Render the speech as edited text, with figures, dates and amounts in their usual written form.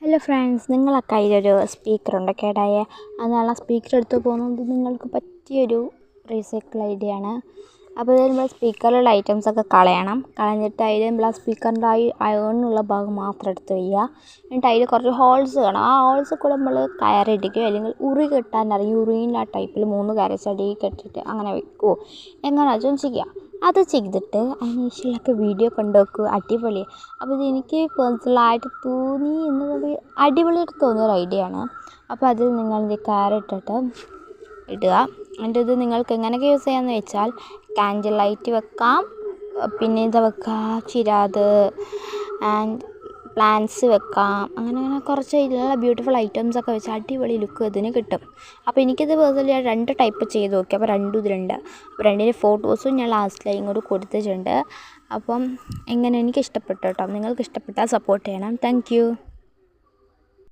Hello friends, നിങ്ങളെ കയ്യിലൊരു സ്പീക്കറുണ്ട് കേടായ. എന്നാൽ ആ സ്പീക്കർ എടുത്ത് പോകുന്നത് നിങ്ങൾക്ക് പറ്റിയൊരു റീസൈക്കിൾ ഐഡിയ ആണ്. അപ്പോൾ ഇതിൽ നമ്മൾ സ്പീക്കറിലുള്ള ഐറ്റംസൊക്കെ കളഞ്ഞിട്ട് അതിൽ നമ്മൾ ആ സ്പീക്കറിൻ്റെ അയണിനുള്ള ഭാഗം മാത്രം എടുത്ത് വയ്ക്കുക. എന്നിട്ട് അതിൽ കുറച്ച് ഹോൾസ് കാണാം. ആ ഹോൾസ് കൂടെ നമ്മൾ കയറിയിടിക്കുകയോ അല്ലെങ്കിൽ ഉറി കെട്ടാൻ അറിയും, ഉറിയിൽ ആ ടൈപ്പിൽ 3 കയറി കെട്ടിയിട്ട് അങ്ങനെ വെക്കുമോ എങ്ങനെയാണെന്ന് ചെയ്യുക. അത് ചെയ്തിട്ട് അതിനുശേഷമുള്ളൊക്കെ വീഡിയോ കണ്ടു നോക്കുക, അടിപൊളി. അപ്പോൾ ഇത് എനിക്ക് പേഴ്സണലായിട്ട് തോന്നി എന്നത് അടിപൊളിയായിട്ട് തോന്നിയൊരു ഐഡിയ ആണ്. അപ്പോൾ അതിൽ നിങ്ങൾ ഇത് കയറിട്ടിട്ട് ഇടുക. എന്നിട്ട് ഇത് നിങ്ങൾക്ക് എങ്ങനെയൊക്കെ യൂസ് ചെയ്യാമെന്ന് വെച്ചാൽ കാൻഡിൽ ലൈറ്റ് വെക്കാം, പിന്നെ ഇത് വെക്കാം, ചിരാത് ആൻഡ് പ്ലാന്റ്സ് വെക്കാം. അങ്ങനെ കുറച്ച് ഇതിലുള്ള ബ്യൂട്ടിഫുൾ ഐറ്റംസൊക്കെ വെച്ച് അടിപൊളി ലുക്ക് ഇതിന് കിട്ടും. അപ്പോൾ എനിക്കിത് പേഴ്സണലി 2 ടൈപ്പ് ചെയ്ത് നോക്കി. അപ്പോൾ രണ്ടും ഇതിലുണ്ട്. അപ്പോൾ രണ്ടിൻ്റെ ഫോട്ടോസും ഞാൻ ലാസ്റ്റിലായി ഇങ്ങോട്ട് കൊടുത്തിട്ടുണ്ട്. അപ്പം എങ്ങനെ എനിക്ക് ഇഷ്ടപ്പെട്ടു കേട്ടോ. നിങ്ങൾക്ക് ഇഷ്ടപ്പെട്ടാൽ സപ്പോർട്ട് ചെയ്യണം. താങ്ക്